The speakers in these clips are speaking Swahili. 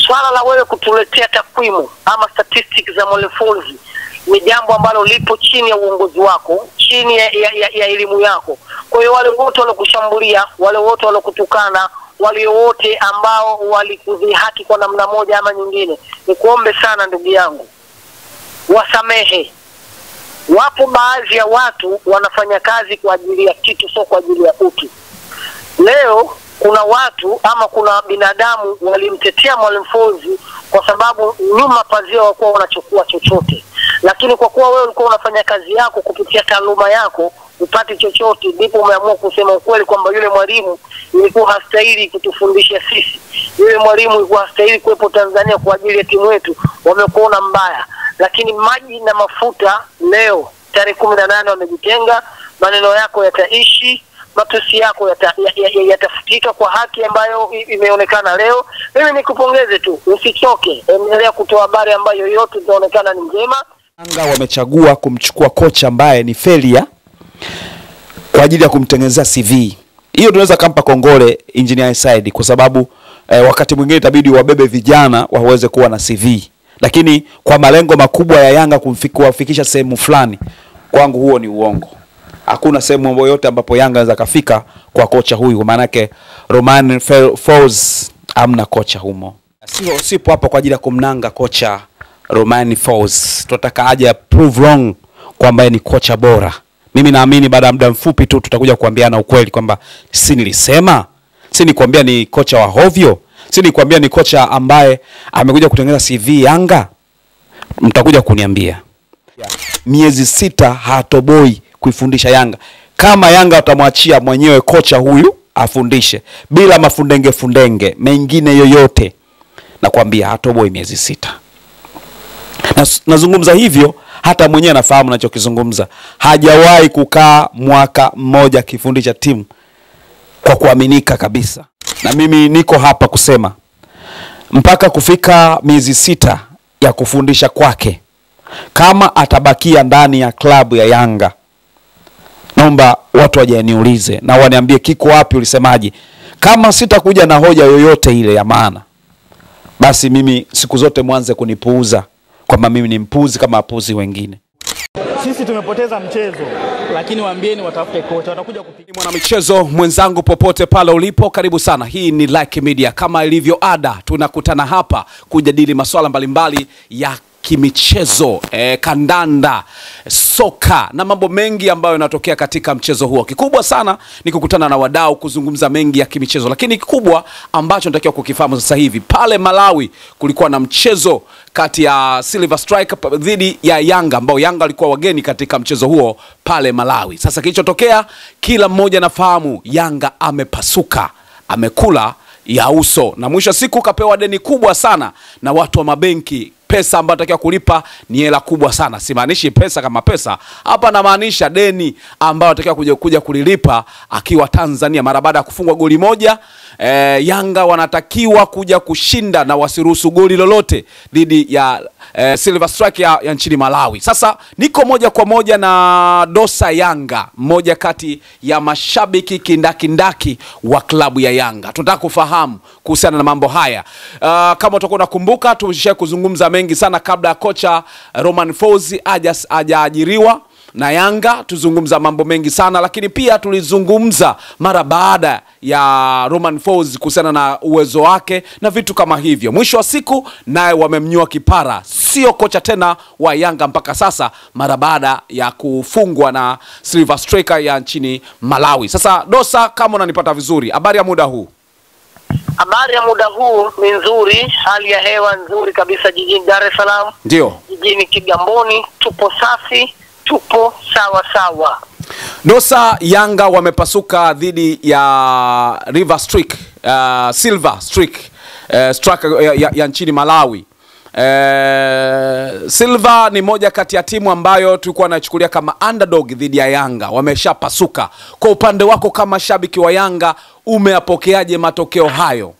swala la wewe kutuletea takwimu ama statistics za Mwalimu Folz ni jambo ambalo lipo chini ya uongozi wako, chini ya elimu yako. Kwa hiyo wale wote walokushambulia, wale wote walokutukana, wale wote ambao walikudhihaki kwa namna moja ama nyingine, nikuombe sana ndugu yangu, wasamehe. Wapo baadhi ya watu wanafanya kazi kwa ajili ya kitu, sio kwa ajili ya utu. Leo kuna watu ama kuna binadamu walimtetea Mwalimu Folz kwa sababu nyuma pazia walikuwa wanachukua chochote. Lakini kwa kuwa wewe ulikuwa unafanya kazi yako kupitia taaluma yako, upate chochote, ndipo umeamua kusema ukweli kwamba yule mwalimu ilikuwa hastahili kutufundisha sisi. Yule mwalimu ilikuwa hastahili kuwepo Tanzania kwa ajili ya timu yetu, wamekuona mbaya. Lakini maji na mafuta leo tarehe 18 wamejitenga, maneno yako yataishi, matusi yako yatafutika kwa haki ambayo imeonekana leo. Mimi nikupongeze tu, usichoke, endelea kutoa habari ambayo yote itaonekana ni njema. Yanga wamechagua kumchukua kocha ambaye ni failure kwa ajili ya kumtengenezea CV. Hiyo tunaweza kumpa kongole Engineer Said kwa sababu wakati mwingine itabidi wabebe vijana waweze kuwa na CV. Lakini kwa malengo makubwa ya Yanga kufikisha sehemu fulani, kwangu huo ni uongo. Hakuna sehemu yoyote ambapo Yanga anaweza kafika kwa kocha huyu. Maana yake Romain Folz amna kocha humo. Sipo hapa kwa ajili ya kumnanga kocha Romain Folz. Tunataka aje prove wrong kwamba ni kocha bora. Mimi naamini baada ya muda mfupi tu tutakuja kuambiana ukweli kwamba si nilisema, si nikwambia ni kocha wa hovyo, si nikwambia ni kocha ambaye amekuja kutengeneza CV Yanga. Mtakuja kuniambia. Miezi 6 hatoboi kuifundisha Yanga. Kama Yanga watamwachia mwenyewe kocha huyu afundishe bila mafundenge mengine yoyote, nakwambia hatoboi miezi 6. Nazungumza hivyo hata mwenyewe anafahamu ninachokizungumza. Hajawahi kukaa mwaka mmoja kifundisha timu kwa kuaminika kabisa. Na mimi niko hapa kusema mpaka kufika miezi 6 ya kufundisha kwake, kama atabakia ndani ya klabu ya Yanga, naomba watu wajaniulize na waniambie kiko wapi ulisemaje. Kama sitakuja na hoja yoyote ile ya maana, basi mimi siku zote mwanze kunipuuza kwamba mimi ni mpuzi kama wapuzi wengine. Sisi tumepoteza mchezo, lakini waambieni watafute kocha, watakuja kupiga. Mwana michezo mwenzangu popote pale ulipo, karibu sana. Hii ni Like Media. Kama ilivyo ada, tunakutana hapa kujadili masuala mbalimbali ya kimichezo, kandanda, soka na mambo mengi ambayo yanatokea katika mchezo huo. Kikubwa sana ni kukutana na wadau kuzungumza mengi ya kimichezo. Lakini kikubwa ambacho natakiwa kukifahamu sasa hivi, pale Malawi kulikuwa na mchezo kati ya Silver Strike dhidi ya Yanga, ambao Yanga walikuwa wageni katika mchezo huo pale Malawi. Sasa kilichotokea, kila mmoja nafahamu, Yanga amepasuka, amekula ya uso, na mwisho siku kapewa deni kubwa sana na watu wa mabenki. Pesa ambayo atakiwa kulipa ni hela kubwa sana. Simaanishi pesa kama pesa, hapa na maanisha deni ambayo atakiwa kuja kulilipa akiwa Tanzania mara baada ya kufungwa goli moja. Yanga wanatakiwa kuja kushinda na wasiruhusu goli lolote dhidi ya Silver Strike ya nchini Malawi. Sasa niko moja kwa moja na Dosa Yanga, mmoja kati ya mashabiki kindaki wa klabu ya Yanga. Tunataka kufahamu kuhusiana na mambo haya. Kama utakuwa unakumbuka, tumesha kuzungumza mengi sana kabla ya kocha Romain Folz hajaajiriwa na Yanga. Tuzungumza mambo mengi sana, lakini pia tulizungumza mara baada ya Romain Folz kuhusiana na uwezo wake na vitu kama hivyo. Mwisho wa siku naye wamemnyua kipara, sio kocha tena wa Yanga mpaka sasa, mara baada ya kufungwa na Silver Striker ya nchini Malawi. Sasa Dosa, kama unanipata vizuri, habari ya muda huu? Habari ya muda huu ni nzuri, hali ya hewa nzuri kabisa jijini Dar es Salaam. Ndio. Jijini Kigamboni tupo safi, tupo sawa sawa. Dosa, Yanga wamepasuka dhidi ya Silver Strike ya nchini Malawi. Silver ni moja kati ya timu ambayo tulikuwa tunachukulia kama underdog dhidi ya Yanga. Wameshapasuka. Kwa upande wako kama shabiki wa Yanga, umeapokeaje matokeo hayo?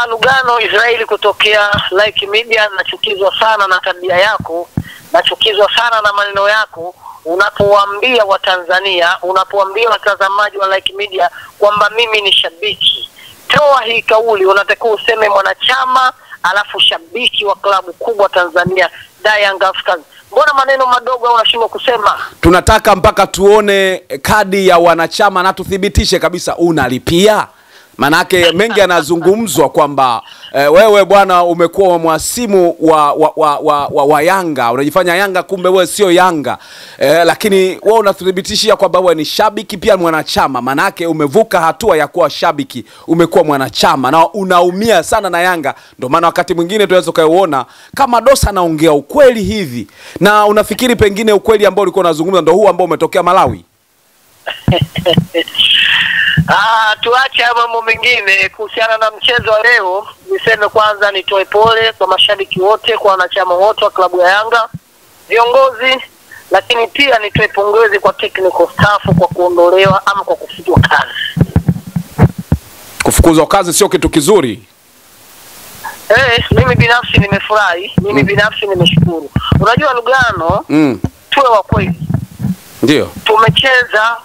Lugano Israeli kutokea Like Media, nachukizwa sana na tabia yako, nachukizwa sana na maneno yako unapowaambia Watanzania, unapowaambia watazamaji wa Like Media kwamba mimi ni shabiki. toa hii kauli, unatakiwa useme mwanachama alafu shabiki wa klabu kubwa Tanzania Young Africans. Mbona maneno madogo unashindwa kusema? Tunataka mpaka tuone kadi ya wanachama na tuthibitishe kabisa unalipia. Manake mengi yanazungumzwa kwamba wewe bwana umekuwa mwasimu wa Yanga, unajifanya Yanga kumbe wewe sio Yanga. Lakini wewe unathibitishia kwamba wewe ni shabiki pia mwanachama. Manake umevuka hatua ya kuwa shabiki, umekuwa mwanachama na unaumia sana na Yanga. Ndio maana wakati mwingine tunaweza kuona kama Dosa anaongea ukweli hivi. Na unafikiri pengine ukweli ambao ulikuwa unazungumza ndio huu ambao umetokea Malawi? Tuache mambo mengine kuhusiana na mchezo wa leo. Niseme kwanza nitoe pole kwa mashabiki wote, kwa wanachama wote wa klabu ya Yanga, viongozi, lakini pia nitoe pongezi kwa technical staff kwa kuondolewa ama kwa kufutwa kazi. Kufukuzwa kazi sio kitu kizuri. Mimi binafsi nimefurahi, mimi binafsi nimeshukuru. Unajua Lugano, tuwe wa kweli. Ndio. Tumecheza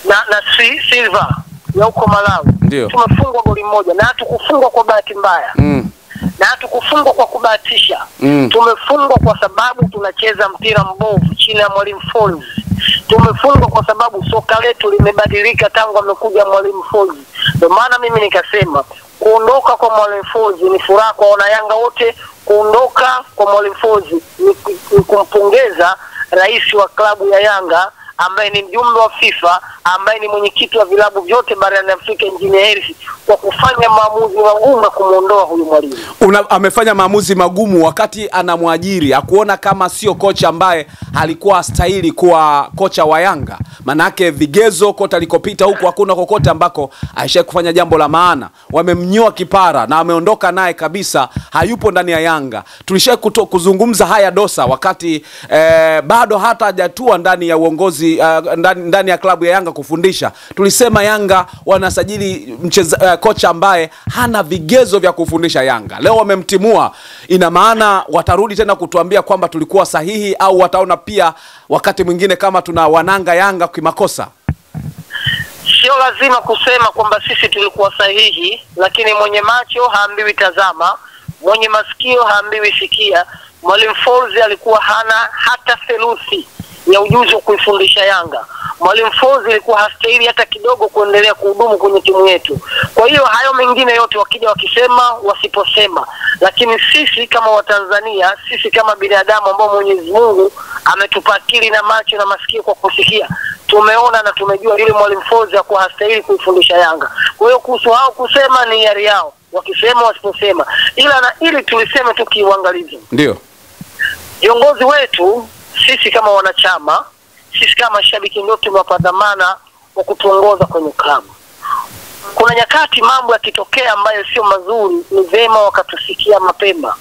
na Silva ya huko Malawi. Ndio. Tumefungwa goli moja na hatukufungwa kwa bahati mbaya. Na hatukufungwa kwa kubahatisha. Tumefungwa kwa sababu tunacheza mpira mbovu chini ya Mwalimu Folz. Tumefungwa kwa sababu soka letu limebadilika tangu amekuja Mwalimu Folz. Ndio maana mimi nikasema kuondoka kwa Mwalimu Folz ni furaha kwa wana Yanga wote. Kuondoka kwa Mwalimu Folz ni kumpongeza rais wa klabu ya Yanga ambaye ni mjumbe wa FIFA, ambaye ni mwenyekiti wa vilabu vyote barani Afrika Engineer Hersi, kwa kufanya maamuzi magumu kumuondoa huyu mwalimu. Amefanya maamuzi magumu wakati anamwajiri, akuona kama sio kocha ambaye alikuwa stahili kuwa kocha wa Yanga. Manake vigezo kote alikopita huko hakuna kokote ambako aisha kufanya jambo la maana. Wamemnyoa kipara na ameondoka naye kabisa, hayupo ndani ya Yanga. Tulisha kuzungumza haya Dosa wakati bado hata hajatua ndani ya uongozi ndani ya klabu ya Yanga kufundisha. Tulisema Yanga wanasajili kocha ambaye hana vigezo vya kufundisha Yanga. Leo wamemtimua, ina maana watarudi tena kutuambia kwamba tulikuwa sahihi, au wataona pia wakati mwingine kama tuna wananga Yanga kimakosa? Sio lazima kusema kwamba sisi tulikuwa sahihi, lakini mwenye macho haambiwi tazama, mwenye masikio haambiwi sikia. Mwalimu Folz alikuwa hana hata theluthi ya ujuzi wa kuifundisha Yanga. Mwalimu Folz alikuwa hastahili hata kidogo kuendelea kuhudumu kwenye timu yetu. Kwa hiyo hayo mengine yote wakija wakisema wasiposema, lakini sisi kama Watanzania, sisi kama binadamu ambao Mwenyezi Mungu ametupa akili na macho na masikio kwa kusikia, tumeona na tumejua yule Mwalimu Folz alikuwa hastahili kuifundisha Yanga. Kwa hiyo kuhusu hao kusema ni yari yao, wakisema wasiposema, ili tuliseme tu kiuangalizi. Ndio. Viongozi wetu, sisi kama wanachama, sisi kama shabiki ndio tumewapa dhamana wa kutuongoza kwenye klabu. Kuna nyakati mambo yakitokea ambayo sio mazuri, ni vema wakatusikia mapema,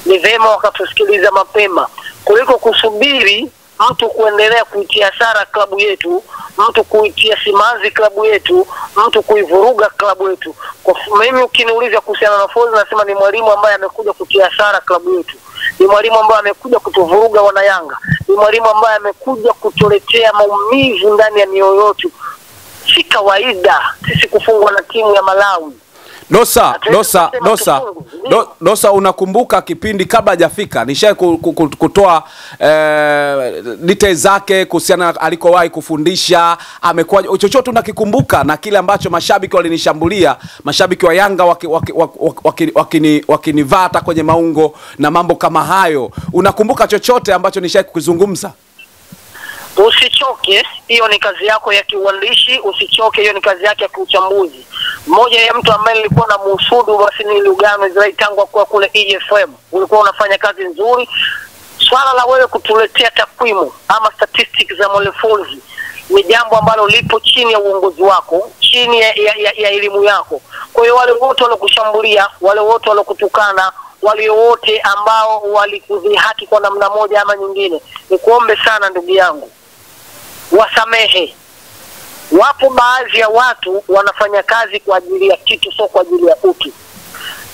ni vema wakatusikiliza mapema, kuliko kusubiri mtu kuendelea kuitia hasara klabu yetu, mtu kuitia simanzi klabu yetu, mtu kuivuruga klabu yetu. Kwa mimi ukiniuliza kuhusiana na Folz, nasema ni mwalimu ambaye amekuja kutia hasara klabu yetu. Ni mwalimu ambaye amekuja kutuvuruga wana Yanga. Ni mwalimu ambaye amekuja kutuletea maumivu ndani ya mioyo yetu. Si kawaida sisi kufungwa na timu ya Malawi. Dosa, unakumbuka kipindi kabla hajafika nishaye kutoa details zake kuhusiana alikowahi kufundisha, amekuwa chochote unakikumbuka, na kile ambacho mashabiki walinishambulia, mashabiki wa Yanga wakinivata kwenye maungo na mambo kama hayo? Unakumbuka chochote ambacho nishaye kukizungumza? Usichoke, hiyo ni kazi yako ya kiuandishi. Usichoke, hiyo ni kazi yake ya kiuchambuzi. Mmoja ya mtu ambaye nilikuwa na muhusudu basi ni Lugano Israel tangu kwa kule EFM. Ulikuwa unafanya kazi nzuri. Swala la wewe kutuletea takwimu ama statistics za Mwalimu Folz ni jambo ambalo lipo chini ya uongozi wako, chini ya elimu yako. Kwa hiyo wale wote walokushambulia, wale wote walokutukana, wale wote ambao walikudhihaki kwa namna moja ama nyingine, nikuombe sana ndugu yangu, wasamehe. Wapo baadhi ya watu wanafanya kazi kwa ajili ya kitu, sio kwa ajili ya utu.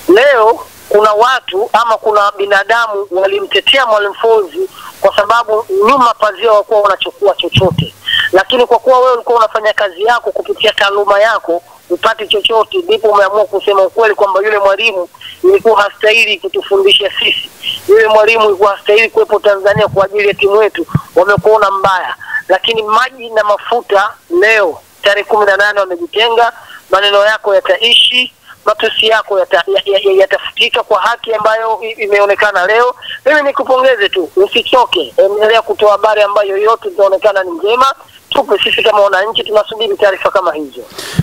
Leo kuna watu ama kuna binadamu walimtetea Mwalimu Folz kwa sababu nyuma pazia walikuwa wanachukua chochote. Lakini kwa kuwa wewe ulikuwa unafanya kazi yako kupitia taaluma yako, upati chochote, ndipo umeamua kusema ukweli kwamba yule mwalimu ilikuwa hastahili kutufundisha sisi. Yule mwalimu ilikuwa hastahili kuwepo Tanzania kwa ajili ya timu yetu, wamekuona mbaya. Lakini maji na mafuta leo tarehe 18 wamejitenga, maneno yako yataishi, matusi yako yatafutika kwa haki ambayo imeonekana leo. Mimi nikupongeze tu, usichoke, endelea kutoa habari ambayo yote zinaonekana ni njema. Tupe sisi kama wananchi tunasubiri taarifa kama hizo.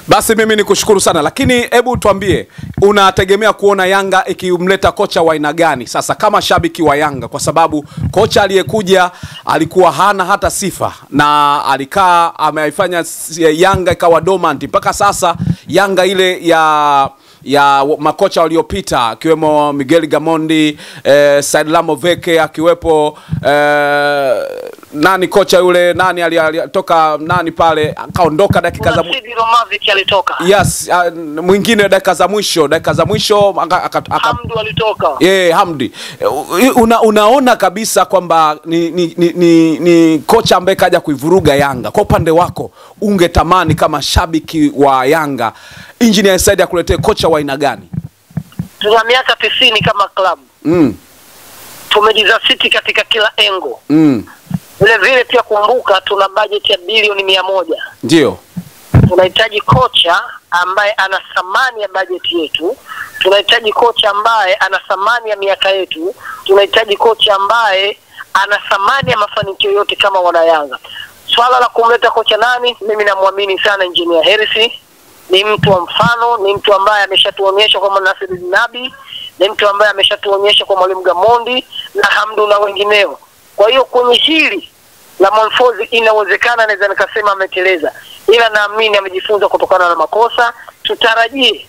Basi mimi nikushukuru sana, lakini hebu tuambie, unategemea kuona Yanga ikimleta kocha wa aina gani sasa kama shabiki wa Yanga, kwa sababu kocha aliyekuja alikuwa hana hata sifa na alikaa ameifanya Yanga ikawa dormant mpaka sasa. Yanga ile ya makocha waliopita akiwemo Miguel Gamondi, Said Lamoveke, akiwepo nani kocha yule nani alitoka nani pale akaondoka dakika za alitoka. Yes, mwingine dakika za mwisho Hamdu alitoka. Hamdi. Unaona kabisa kwamba ni kocha ambaye kaja kuivuruga Yanga. Kwa upande wako ungetamani kama shabiki wa Yanga Engineer Said akuletee kocha wa aina gani? Tuna miaka 90 kama club. Tumejizatiti katika kila engo. Vile vile pia kumbuka tuna budget ya bilioni 100. Ndio. Tunahitaji kocha ambaye ana thamani ya budget yetu. Tunahitaji kocha ambaye ana thamani ya miaka yetu. Tunahitaji kocha ambaye ana thamani ya mafanikio yote kama wana Yanga. Swala la kumleta kocha nani, mimi namwamini sana Engineer Hersi. Ni mtu wa mfano, ni mtu ambaye ameshatuonyesha kwa Nasir Nabi, ni mtu ambaye ameshatuonyesha kwa Mwalimu Gamondi na Hamdu na wengineo. Kwa hiyo kwenye hili la Monfozi inawezekana naweza nikasema ameteleza, ila naamini amejifunza kutokana na makosa. Tutarajie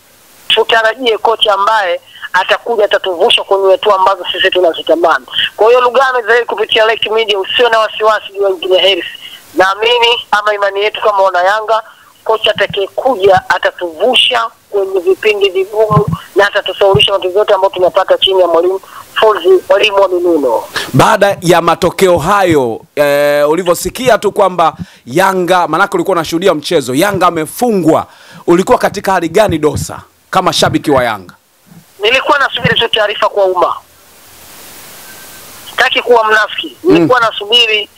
kocha ambaye atakuja atatuvusha kwenye hatua ambazo sisi tunazitamani. Kwa hiyo Lugano zaidi kupitia Lake Media, usio na wasiwasi juu ya Engineer Hersi. Naamini ama imani yetu kama wana Yanga, kocha atakayekuja atatuvusha kwenye vipindi vigumu na atatusaulisha matatizo yote ambayo tunapata chini ya Mwalimu Folzi, mwalimu wa minuno. Baada ya matokeo hayo, ulivyosikia tu kwamba Yanga, manake ulikuwa unashuhudia mchezo, Yanga amefungwa, ulikuwa katika hali gani Dosa kama shabiki wa Yanga? Nilikuwa nasubiri tu taarifa kwa umma. Sitaki kuwa mnafiki. Nilikuwa nasubiri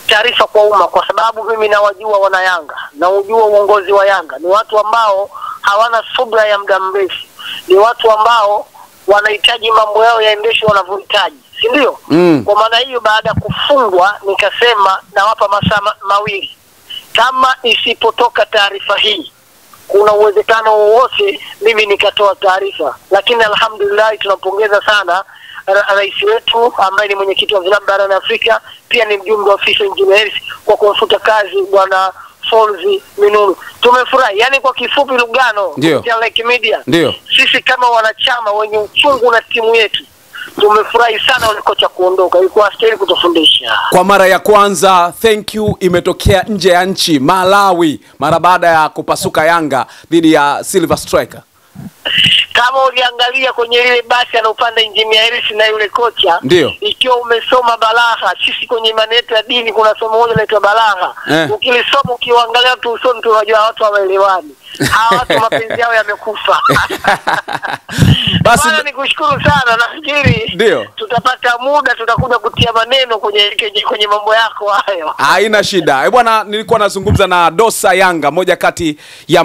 taarifa kwa umma kwa sababu mimi nawajua wana Yanga, na ujua uongozi wa Yanga ni watu ambao hawana subra ya muda mrefu. Ni watu ambao wanahitaji mambo yao yaendeshwe wanavyohitaji, si ndio? Kwa maana hiyo baada ya kufungwa nikasema nawapa masaa mawili. Kama isipotoka taarifa hii, kuna uwezekano wowote mimi nikatoa taarifa. Lakini alhamdulillah tunampongeza sana rais wetu ambaye ni mwenyekiti wa vilabu barani Afrika, pia ni mjumbe wa FIFA Engineer Hersi kwa kumfuta kazi bwana Folzi Minunu. Tumefurahi. Yani kwa kifupi Lugano, kupitia Lake Media, sisi kama wanachama wenye uchungu na timu yetu tumefurahi sana kocha kuondoka. Ilikuwa stahili kutufundisha. Kwa mara ya kwanza thank you imetokea nje ya nchi, Malawi, mara baada ya kupasuka Yanga dhidi ya Silver Striker. Kama uliangalia kwenye lile basi anaupanda Engineer Hersi na yule kocha, ikiwa umesoma balagha, sisi kwenye imani yetu ya dini kuna somo moja linaitwa balagha. Ukilisoma ukiangalia tu usoni tunajua watu hawaelewani. Hawa watu mapenzi yao yamekufa. Basi nikushukuru sana, nafikiri tutapata muda tutakuja kutia maneno kwenye mambo yako hayo. Haina shida. Bwana, nilikuwa nazungumza na Dosa Yanga, moja kati ya